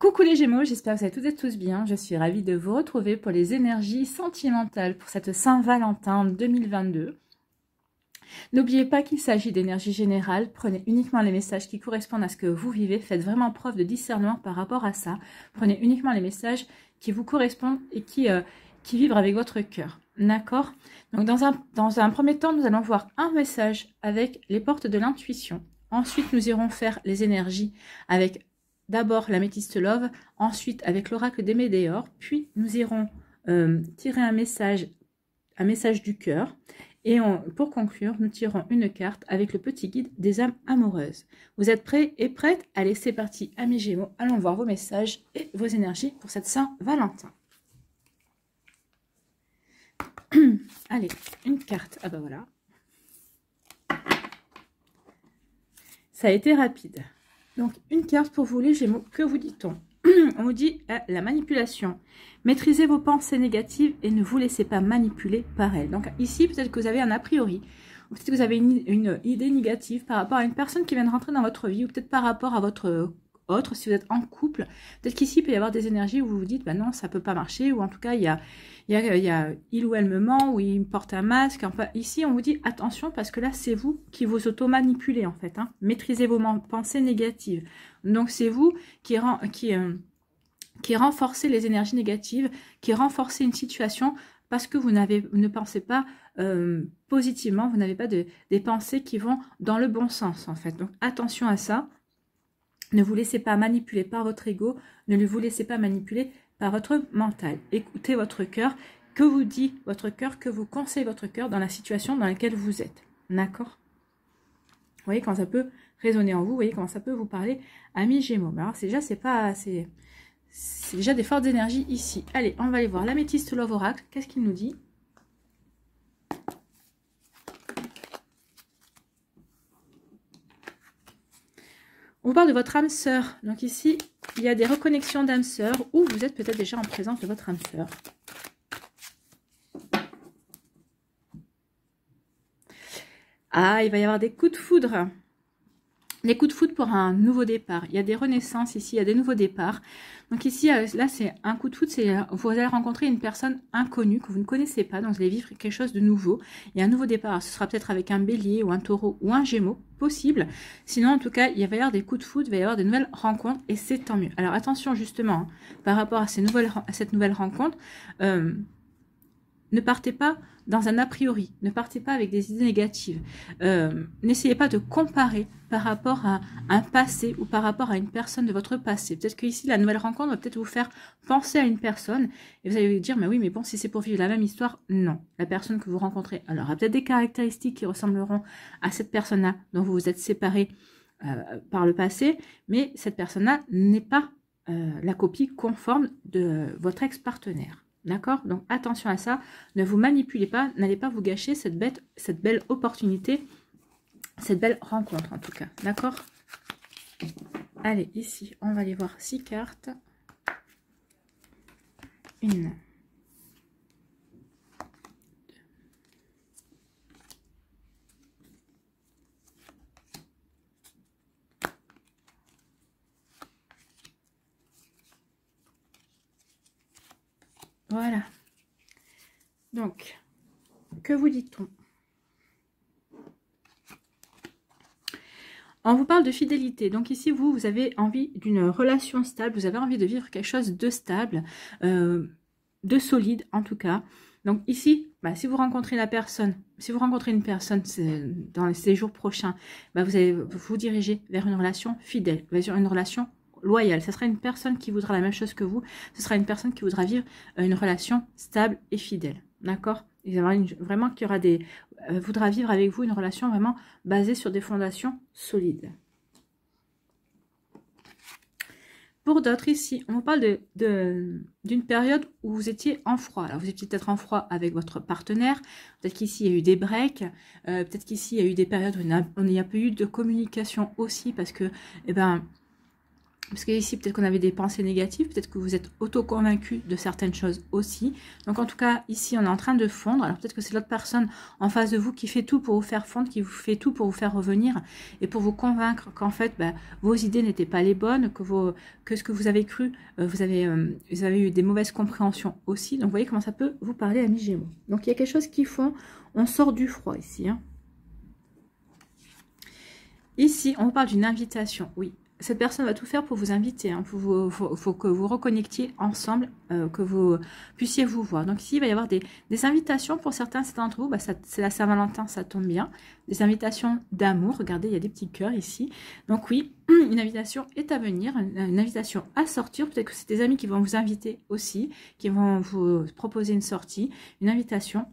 Coucou les Gémeaux, j'espère que vous allez toutes et tous bien. Je suis ravie de vous retrouver pour les énergies sentimentales pour cette Saint-Valentin 2022. N'oubliez pas qu'il s'agit d'énergie générale. Prenez uniquement les messages qui correspondent à ce que vous vivez. Faites vraiment preuve de discernement par rapport à ça. Prenez uniquement les messages qui vous correspondent et qui vibrent avec votre cœur. D'accord? Donc dans un premier temps, nous allons voir un message avec les portes de l'intuition. Ensuite, nous irons faire les énergies avec d'abord l'améthyste love, ensuite avec l'oracle des Médéors, puis nous irons tirer un message du cœur. Et pour conclure, nous tirons une carte avec le petit guide des âmes amoureuses. Vous êtes prêts et prêtes? Allez, c'est parti, amis Gémeaux. Allons voir vos messages et vos énergies pour cette Saint-Valentin. Allez, une carte. Ah ben voilà. Ça a été rapide. Donc, une carte pour vous les Gémeaux. Que vous dit-on? On vous dit la manipulation. Maîtrisez vos pensées négatives et ne vous laissez pas manipuler par elles. Donc ici, peut-être que vous avez un a priori. Peut-être que vous avez une idée négative par rapport à une personne qui vient de rentrer dans votre vie. Ou peut-être par rapport à votre autre, si vous êtes en couple. Peut-être qu'ici, il peut y avoir des énergies où vous vous dites, bah non, ça peut pas marcher. Ou en tout cas, il y a il ou elle me ment, ou il me porte un masque. Enfin, ici, on vous dit, attention, parce que là, c'est vous qui vous auto-manipulez, en fait. Hein. Maîtrisez vos pensées négatives. Donc, c'est vous qui renforcez les énergies négatives, qui renforcez une situation parce que vous ne pensez pas positivement, vous n'avez pas des pensées qui vont dans le bon sens, en fait. Donc, attention à ça. Ne vous laissez pas manipuler par votre ego, ne vous laissez pas manipuler par votre mental. Écoutez votre cœur, que vous dit votre cœur, que vous conseille votre cœur dans la situation dans laquelle vous êtes. D'accord? Vous voyez quand ça peut résonner en vous, vous voyez comment ça peut vous parler, amis Gémeaux. Alors, déjà, c'est déjà des fortes énergies ici. Allez, on va aller voir l'améthyste love oracle. Qu'est-ce qu'il nous dit? On parle de votre âme sœur. Donc ici, il y a des reconnexions d'âme sœur ou vous êtes peut-être déjà en présence de votre âme sœur. Ah, il va y avoir des coups de foudre. Des coups de foudre pour un nouveau départ. Il y a des renaissances ici, il y a des nouveaux départs. Donc ici, là, c'est un coup de foudre. Vous allez rencontrer une personne inconnue que vous ne connaissez pas. Donc vous allez vivre quelque chose de nouveau. Il y a un nouveau départ. Alors, ce sera peut-être avec un bélier ou un taureau ou un gémeaux. Possible. Sinon, en tout cas, il va y avoir des coups de foudre. Il va y avoir de nouvelles rencontres. Et c'est tant mieux. Alors attention justement, hein, par rapport à cette nouvelle rencontre. Ne partez pas dans un a priori, ne partez pas avec des idées négatives. N'essayez pas de comparer par rapport à un passé ou par rapport à une personne de votre passé. Peut-être qu'ici, la nouvelle rencontre va peut-être vous faire penser à une personne et vous allez vous dire, mais oui, mais bon, si c'est pour vivre la même histoire, non. La personne que vous rencontrez, alors, aura peut-être des caractéristiques qui ressembleront à cette personne-là dont vous vous êtes séparés par le passé, mais cette personne-là n'est pas la copie conforme de votre ex-partenaire. D'accord? Donc, attention à ça. Ne vous manipulez pas. N'allez pas vous gâcher cette belle opportunité, cette belle rencontre, en tout cas. D'accord? Allez, ici, on va aller voir 6 cartes. 1. 2. Voilà. Donc, que vous dit-on? On vous parle de fidélité. Donc ici, vous avez envie d'une relation stable. Vous avez envie de vivre quelque chose de stable, de solide en tout cas. Donc ici, si vous rencontrez une personne dans ces jours prochains, vous allez vous diriger vers une relation fidèle, vers une relation loyale. Ce sera une personne qui voudra la même chose que vous. Ce sera une personne qui voudra vivre une relation stable et fidèle. D'accord? Vraiment qu'il y aura voudra vivre avec vous une relation vraiment basée sur des fondations solides. Pour d'autres ici, on vous parle d'une période où vous étiez en froid. Alors vous étiez peut-être en froid avec votre partenaire. Peut-être qu'ici il y a eu des breaks. Peut-être qu'ici il y a eu des périodes où il n'y a pas eu de communication aussi parce que Parce que ici, peut-être qu'on avait des pensées négatives, peut-être que vous êtes auto-convaincu de certaines choses aussi. Donc en tout cas, ici, on est en train de fondre. Alors peut-être que c'est l'autre personne en face de vous qui fait tout pour vous faire fondre, qui vous fait tout pour vous faire revenir et pour vous convaincre qu'en fait, bah, vos idées n'étaient pas les bonnes, que ce que vous avez cru, vous avez eu des mauvaises compréhensions aussi. Donc vous voyez comment ça peut vous parler, amis Gémeaux. Donc il y a quelque chose qui font, on sort du froid ici. Hein. Ici, on vous parle d'une invitation, oui. Cette personne va tout faire pour vous inviter. Hein. Faut que vous reconnectiez ensemble, que vous puissiez vous voir. Donc ici, il va y avoir des invitations pour certains d'entre vous. Bah, c'est la Saint-Valentin, ça tombe bien. Des invitations d'amour. Regardez, il y a des petits cœurs ici. Donc oui, une invitation est à venir, une invitation à sortir. Peut-être que c'est des amis qui vont vous inviter aussi, qui vont vous proposer une sortie, une invitation.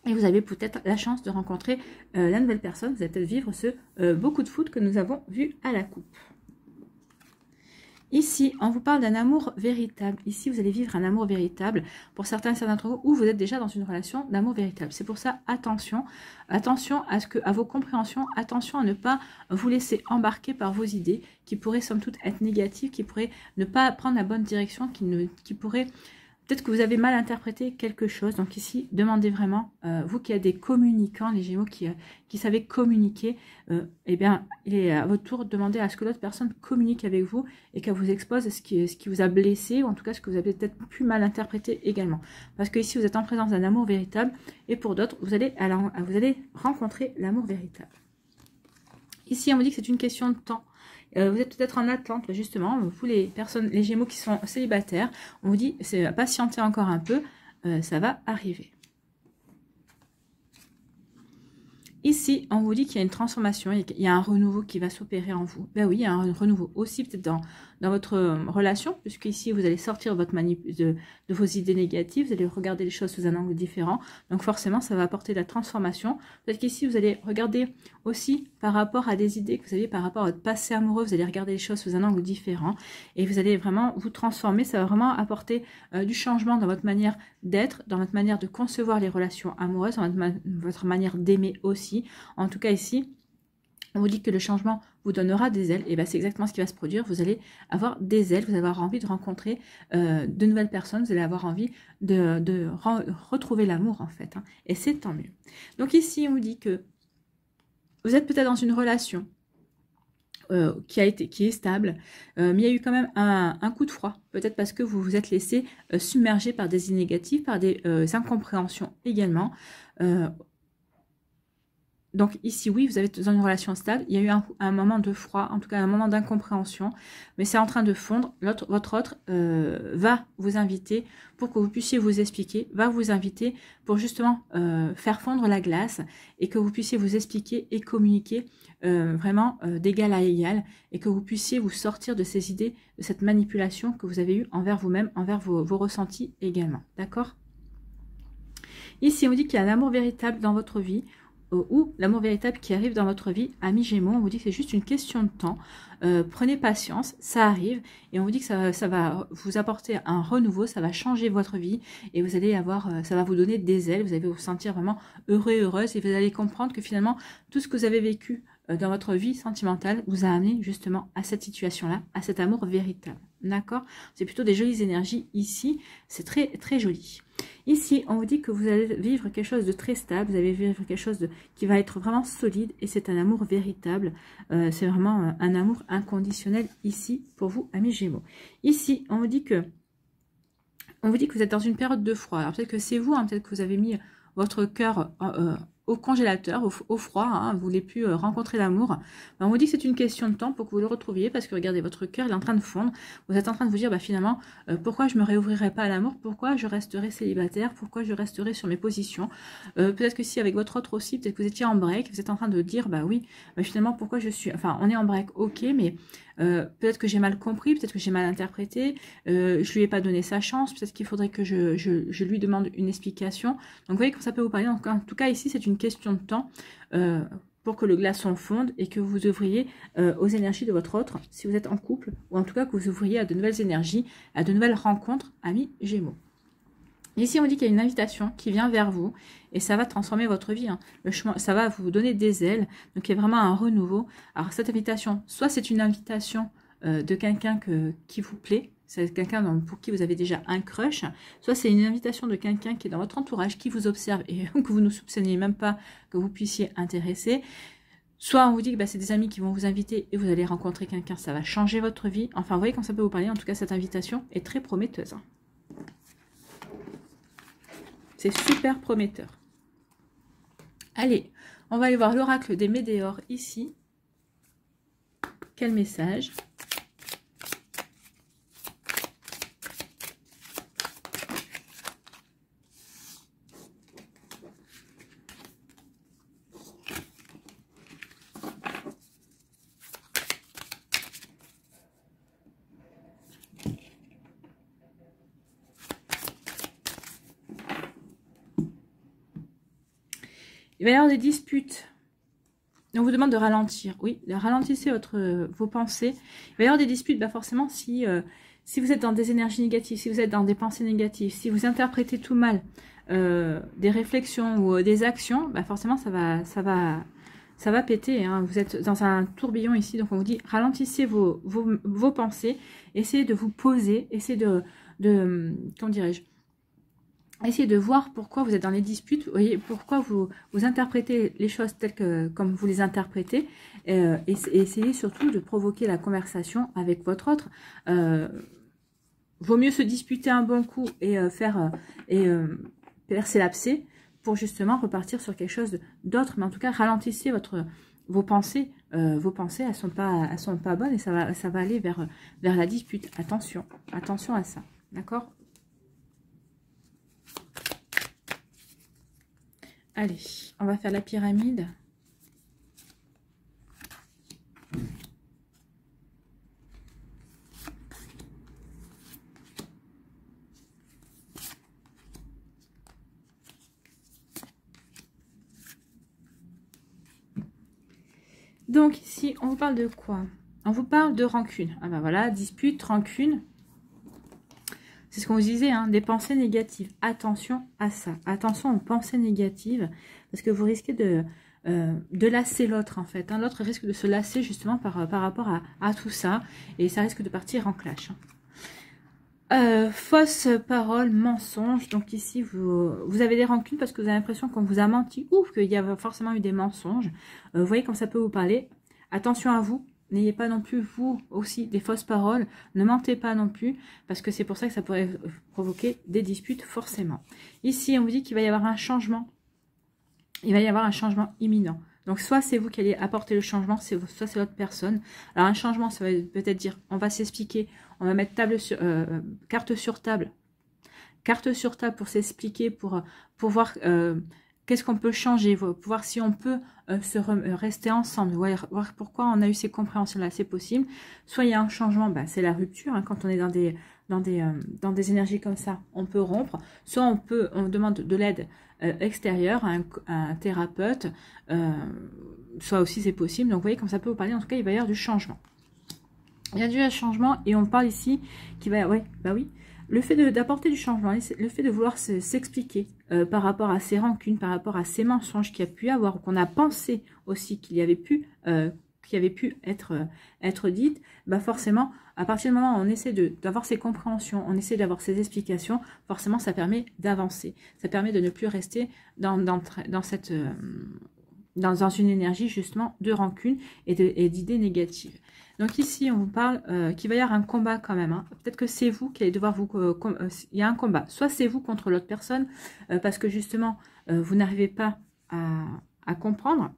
Et vous avez peut-être la chance de rencontrer la nouvelle personne. Vous allez peut-être vivre ce beau coup de foudre que nous avons vu à la coupe. Ici, on vous parle d'un amour véritable. Ici, vous allez vivre un amour véritable. Pour certains d'entre vous, ou vous êtes déjà dans une relation d'amour véritable. C'est pour ça, attention. Attention à vos compréhensions. Attention à ne pas vous laisser embarquer par vos idées qui pourraient, somme toute, être négatives, qui pourraient ne pas prendre la bonne direction, qui pourraient... Peut-être que vous avez mal interprété quelque chose. Donc ici, demandez vraiment, vous qui êtes des communicants, les Gémeaux qui savez communiquer, eh bien, il est à votre tour de demander à ce que l'autre personne communique avec vous et qu'elle vous expose ce qui vous a blessé, ou en tout cas ce que vous avez peut-être pu mal interpréter également. Parce que ici, vous êtes en présence d'un amour véritable, et pour d'autres, vous allez rencontrer l'amour véritable. Ici, on me dit que c'est une question de temps. Vous êtes peut-être en attente, justement, vous les Gémeaux qui sont célibataires, on vous dit, c'est patienter encore un peu, ça va arriver. Ici, on vous dit qu'il y a une transformation, il y a un renouveau qui va s'opérer en vous. Ben oui, il y a un renouveau aussi peut-être dans votre relation, puisque ici, vous allez sortir de vos idées négatives, vous allez regarder les choses sous un angle différent. Donc forcément, ça va apporter de la transformation. Peut-être qu'ici, vous allez regarder aussi par rapport à des idées que vous avez par rapport à votre passé amoureux, vous allez regarder les choses sous un angle différent. Et vous allez vraiment vous transformer, ça va vraiment apporter du changement dans votre manière d'être, dans votre manière de concevoir les relations amoureuses, dans votre manière d'aimer aussi. En tout cas ici, on vous dit que le changement vous donnera des ailes, et bien c'est exactement ce qui va se produire. Vous allez avoir des ailes, vous allez avoir envie de rencontrer de nouvelles personnes, vous allez avoir envie de retrouver l'amour en fait, hein, et c'est tant mieux. Donc ici, on vous dit que vous êtes peut-être dans une relation qui est stable, mais il y a eu quand même un coup de froid, peut-être parce que vous vous êtes laissé submerger par des idées négatives, par des incompréhensions également. Donc ici, oui, vous êtes dans une relation stable. Il y a eu un moment de froid, en tout cas un moment d'incompréhension. Mais c'est en train de fondre. Votre autre va vous inviter pour que vous puissiez vous expliquer. Va vous inviter pour justement faire fondre la glace. Et que vous puissiez vous expliquer et communiquer vraiment d'égal à égal. Et que vous puissiez vous sortir de ces idées, de cette manipulation que vous avez eue envers vous-même, envers vos ressentis également. D'accord ? Ici, on vous dit qu'il y a un amour véritable dans votre vie, ou l'amour véritable qui arrive dans votre vie. Amis Gémeaux, on vous dit que c'est juste une question de temps. Prenez patience, ça arrive, et on vous dit que ça va vous apporter un renouveau, ça va changer votre vie, et vous allez ça va vous donner des ailes, vous allez vous sentir vraiment heureux et heureuse, et vous allez comprendre que finalement, tout ce que vous avez vécu dans votre vie sentimentale vous a amené justement à cette situation-là, à cet amour véritable. D'accord? C'est plutôt des jolies énergies ici, c'est très très joli. Ici, on vous dit que vous allez vivre quelque chose de très stable, vous allez vivre quelque chose qui va être vraiment solide, et c'est un amour véritable. C'est vraiment un amour inconditionnel ici pour vous, amis Gémeaux. Ici, on vous dit que vous êtes dans une période de froid. Alors peut-être que c'est vous, hein, peut-être que vous avez mis votre cœur au congélateur, au froid, hein, vous ne voulez plus rencontrer l'amour. On vous dit que c'est une question de temps pour que vous le retrouviez, parce que regardez, votre cœur est en train de fondre. Vous êtes en train de vous dire, bah, finalement, pourquoi je ne me réouvrirai pas à l'amour? Pourquoi je resterai célibataire? Pourquoi je resterai sur mes positions? Peut-être que si avec votre autre aussi, peut-être que vous étiez en break, vous êtes en train de dire, bah oui, bah, finalement, pourquoi je suis... Enfin, on est en break, ok, mais... peut-être que j'ai mal compris, peut-être que j'ai mal interprété, je lui ai pas donné sa chance, peut-être qu'il faudrait que je lui demande une explication. Donc vous voyez comment ça peut vous parler. Donc, en tout cas ici c'est une question de temps pour que le glaçon fonde, et que vous ouvriez aux énergies de votre autre, si vous êtes en couple, ou en tout cas que vous ouvriez à de nouvelles énergies, à de nouvelles rencontres, amis Gémeaux. Ici, on dit qu'il y a une invitation qui vient vers vous, et ça va transformer votre vie. Hein. Le chemin, ça va vous donner des ailes, donc il y a vraiment un renouveau. Alors cette invitation, soit c'est une invitation de quelqu'un qui vous plaît. C'est quelqu'un pour qui vous avez déjà un crush. Soit c'est une invitation de quelqu'un qui est dans votre entourage, qui vous observe et que vous ne soupçonnez même pas que vous puissiez intéresser. Soit on vous dit que bah, c'est des amis qui vont vous inviter et vous allez rencontrer quelqu'un, ça va changer votre vie. Enfin, vous voyez quand ça peut vous parler. En tout cas, cette invitation est très prometteuse. C'est super prometteur. Allez, on va aller voir l'oracle des météores ici. Quel message? Il va y avoir des disputes. On vous demande de ralentir. Oui, ralentissez vos pensées. Il va y avoir des disputes, bah forcément, si vous êtes dans des énergies négatives, si vous êtes dans des pensées négatives, si vous interprétez tout mal des réflexions ou des actions, bah forcément, ça va péter. Hein. Vous êtes dans un tourbillon ici, donc on vous dit ralentissez vos pensées, essayez de vous poser, essayez comment dirais-je, essayez de voir pourquoi vous êtes dans les disputes, voyez, pourquoi vous interprétez les choses telles que comme vous les interprétez, et essayez surtout de provoquer la conversation avec votre autre. Vaut mieux se disputer un bon coup et percer l'abcès pour justement repartir sur quelque chose d'autre. Mais en tout cas, ralentissez vos pensées. Vos pensées, elles sont pas bonnes et ça va aller vers la dispute. Attention à ça, d'accord? Allez, on va faire la pyramide. Donc ici, on vous parle de quoi? On vous parle de rancune. Ah ben voilà, dispute, rancune. C'est ce qu'on vous disait, hein, des pensées négatives. Attention à ça. Attention aux pensées négatives, parce que vous risquez de lasser l'autre, en fait. Hein. L'autre risque de se lasser, justement, par rapport à tout ça. Et ça risque de partir en clash. Fausses paroles, mensonges. Donc ici, vous avez des rancunes parce que vous avez l'impression qu'on vous a menti ou qu'il y a forcément eu des mensonges. Vous voyez comme ça peut vous parler. Attention à vous. N'ayez pas non plus, vous aussi, des fausses paroles. Ne mentez pas non plus, parce que c'est pour ça que ça pourrait provoquer des disputes, forcément. Ici, on vous dit qu'il va y avoir un changement. Il va y avoir un changement imminent. Donc, soit c'est vous qui allez apporter le changement, soit c'est l'autre personne. Alors, un changement, ça va peut-être dire, on va s'expliquer, on va mettre carte sur table. Carte sur table pour s'expliquer, pour voir... qu'est-ce qu'on peut changer, pour voir si on peut rester ensemble, voir pourquoi on a eu ces compréhensions-là, c'est possible. Soit il y a un changement, bah, c'est la rupture, hein, quand on est dans des énergies comme ça, on peut rompre. Soit on demande de l'aide extérieure à un thérapeute, soit aussi c'est possible. Donc vous voyez comme ça peut vous parler, en tout cas il va y avoir du changement. Il y a du changement et on parle ici qui va, ouais, bah oui. Le fait d'apporter du changement, le fait de vouloir s'expliquer par rapport à ces rancunes, par rapport à ces mensonges qu'il y a pu avoir, qu'on a pensé aussi qu'il y avait pu être dites, bah forcément, à partir du moment où on essaie d'avoir ces compréhensions, on essaie d'avoir ces explications, forcément ça permet d'avancer. Ça permet de ne plus rester dans une énergie justement de rancune et d'idées négatives. Donc ici, on vous parle qu'il va y avoir un combat quand même. Hein. Peut-être que c'est vous qui allez devoir il y a un combat. Soit c'est vous contre l'autre personne, parce que justement, vous n'arrivez pas à comprendre.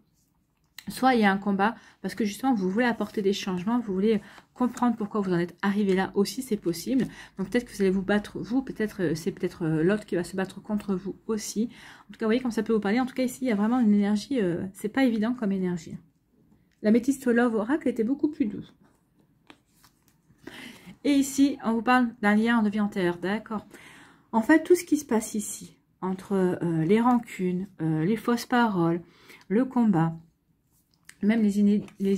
Soit il y a un combat, parce que justement, vous voulez apporter des changements, vous voulez comprendre pourquoi vous en êtes arrivé là aussi, c'est possible. Donc peut-être que vous allez vous battre, vous, peut-être c'est peut-être l'autre qui va se battre contre vous aussi. En tout cas, vous voyez comme ça peut vous parler. En tout cas, ici, il y a vraiment une énergie, c'est pas évident comme énergie. La métiste Love Oracle était beaucoup plus douce. Et ici, on vous parle d'un lien de vie antérieure, d'accord. En fait, tout ce qui se passe ici, entre les rancunes, les fausses paroles, le combat, même les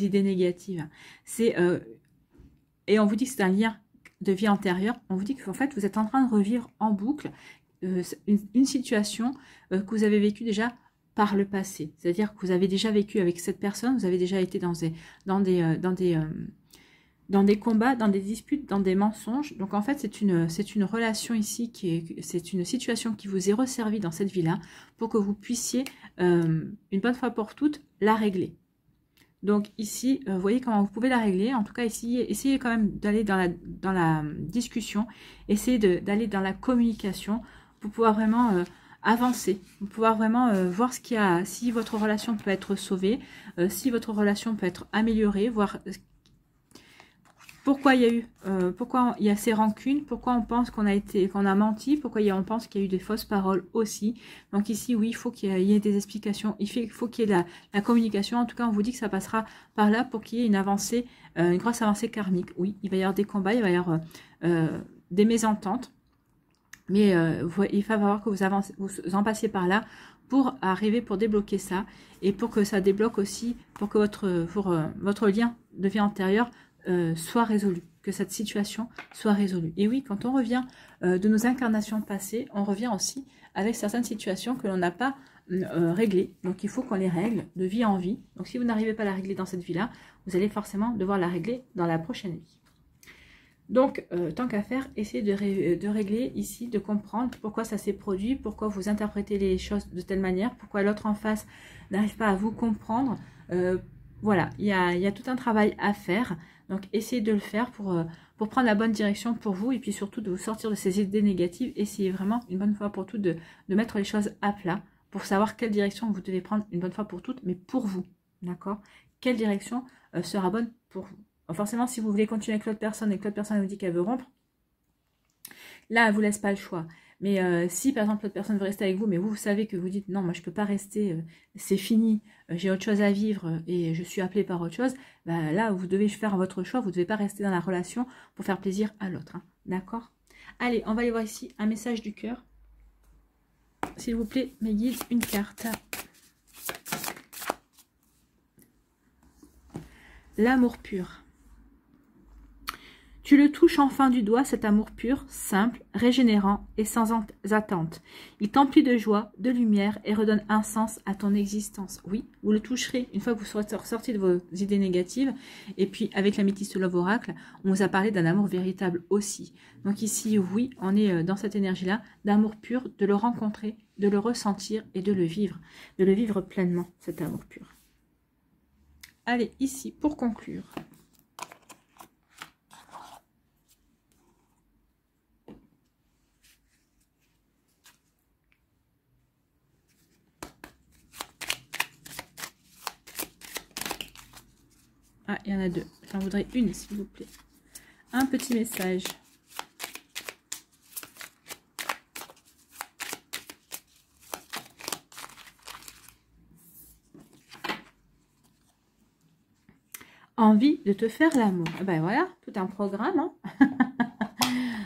idées négatives, c'est... et on vous dit que c'est un lien de vie antérieure. On vous dit qu'en fait, vous êtes en train de revivre en boucle une situation que vous avez vécue déjà par le passé. C'est-à-dire que vous avez déjà vécu avec cette personne, vous avez déjà été dans des dans des combats, dans des disputes, dans des mensonges. Donc en fait, c'est une relation ici, c'est une situation qui vous est resservie dans cette vie-là pour que vous puissiez, une bonne fois pour toutes, la régler. Donc ici, vous voyez comment vous pouvez la régler. En tout cas, ici, essayez quand même d'aller dans la discussion, essayez d'aller dans la communication pour pouvoir vraiment avancer, pour pouvoir vraiment voir ce qu'il y a, si votre relation peut être sauvée, si votre relation peut être améliorée, voir pourquoi il y a ces rancunes, pourquoi on pense qu'on a menti, pourquoi on pense qu'il y a eu des fausses paroles aussi. Donc ici, oui, il faut qu'il y ait des explications, il faut qu'il y ait la communication. En tout cas, on vous dit que ça passera par là pour qu'il y ait une avancée, une grosse avancée karmique. Oui, il va y avoir des combats, il va y avoir des mésententes, mais il va falloir que vous en passiez par là pour pour débloquer ça et pour que ça débloque aussi, pour que votre lien de vie antérieure soit résolu, que cette situation soit résolue. Et oui, quand on revient de nos incarnations passées, on revient aussi avec certaines situations que l'on n'a pas réglées. Donc il faut qu'on les règle de vie en vie. Donc si vous n'arrivez pas à la régler dans cette vie-là, vous allez forcément devoir la régler dans la prochaine vie. Donc, tant qu'à faire, essayez de régler ici, de comprendre pourquoi ça s'est produit, pourquoi vous interprétez les choses de telle manière, pourquoi l'autre en face n'arrive pas à vous comprendre. Voilà, il y a tout un travail à faire. Donc, essayez de le faire pour prendre la bonne direction pour vous et puis surtout de vous sortir de ces idées négatives. Essayez vraiment, une bonne fois pour toutes, de mettre les choses à plat pour savoir quelle direction vous devez prendre une bonne fois pour toutes, mais pour vous, d'accord? Quelle direction sera bonne pour vous? Forcément, si vous voulez continuer avec l'autre personne et que l'autre personne vous dit qu'elle veut rompre, là, elle ne vous laisse pas le choix. Mais si, par exemple, l'autre personne veut rester avec vous, mais vous savez que vous dites, non, moi, je ne peux pas rester, c'est fini, j'ai autre chose à vivre et je suis appelée par autre chose, bah, là, vous devez faire votre choix, vous ne devez pas rester dans la relation pour faire plaisir à l'autre. Hein, d'accord? Allez, on va aller voir ici un message du cœur. S'il vous plaît, mes guides, une carte. L'amour pur. Tu le touches enfin du doigt, cet amour pur, simple, régénérant et sans attente. Il t'emplit de joie, de lumière et redonne un sens à ton existence. Oui, vous le toucherez une fois que vous serez sorti de vos idées négatives. Et puis, avec la métisse Love Oracle, on vous a parlé d'un amour véritable aussi. Donc ici, oui, on est dans cette énergie-là, d'amour pur, de le rencontrer, de le ressentir et de le vivre pleinement, cet amour pur. Allez, ici, pour conclure. Ah, il y en a deux. J'en voudrais une, s'il vous plaît. Un petit message. Envie de te faire l'amour. Ben voilà, tout un programme. Hein.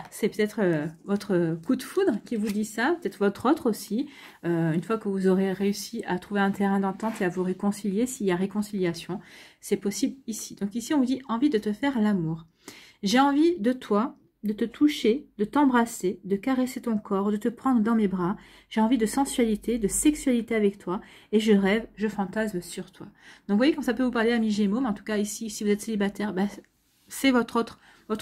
C'est peut-être votre coup de foudre qui vous dit ça, peut-être votre autre aussi. Une fois que vous aurez réussi à trouver un terrain d'entente et à vous réconcilier, s'il y a réconciliation, c'est possible ici. Donc ici, on vous dit envie de te faire l'amour. J'ai envie de toi, de te toucher, de t'embrasser, de caresser ton corps, de te prendre dans mes bras. J'ai envie de sensualité, de sexualité avec toi et je rêve, je fantasme sur toi. Donc vous voyez comme ça peut vous parler, amis Gémeaux, mais en tout cas ici, si vous êtes célibataire, ben, c'est votre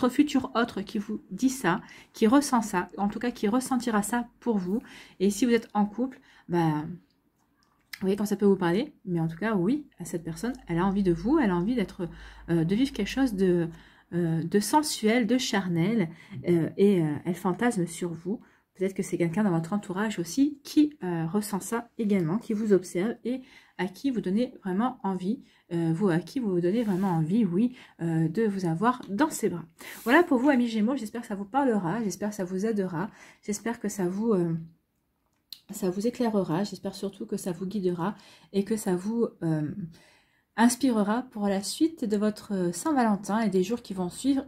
futur autre qui vous dit ça, qui ressent ça, en tout cas qui ressentira ça pour vous. Et si vous êtes en couple, ben, vous voyez quand ça peut vous parler, mais en tout cas, oui, cette personne, elle a envie de vous, elle a envie de vivre quelque chose de sensuel, de charnel, et elle fantasme sur vous. Peut-être que c'est quelqu'un dans votre entourage aussi qui ressent ça également, qui vous observe et à qui vous donnez vraiment envie, oui, de vous avoir dans ses bras. Voilà pour vous, amis Gémeaux, j'espère que ça vous parlera, j'espère que ça vous aidera, j'espère que ça vous éclairera, j'espère surtout que ça vous guidera et que ça vous inspirera pour la suite de votre Saint-Valentin et des jours qui vont suivre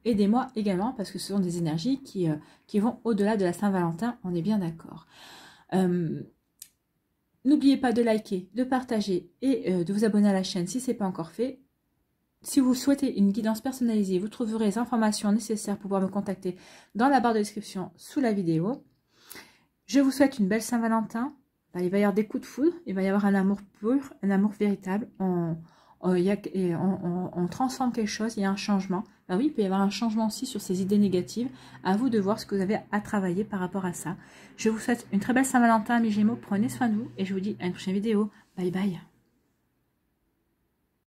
et des mois également, parce que ce sont des énergies qui vont au-delà de la Saint-Valentin, on est bien d'accord. N'oubliez pas de liker, de partager et de vous abonner à la chaîne si ce n'est pas encore fait. Si vous souhaitez une guidance personnalisée, vous trouverez les informations nécessaires pour pouvoir me contacter dans la barre de description sous la vidéo. Je vous souhaite une belle Saint-Valentin. Il va y avoir des coups de foudre, il va y avoir un amour pur, un amour véritable. On on transforme quelque chose, il y a un changement. Ben oui, il peut y avoir un changement aussi sur ces idées négatives. À vous de voir ce que vous avez à travailler par rapport à ça. Je vous souhaite une très belle Saint-Valentin, mes Gémeaux. Prenez soin de vous et je vous dis à une prochaine vidéo. Bye bye.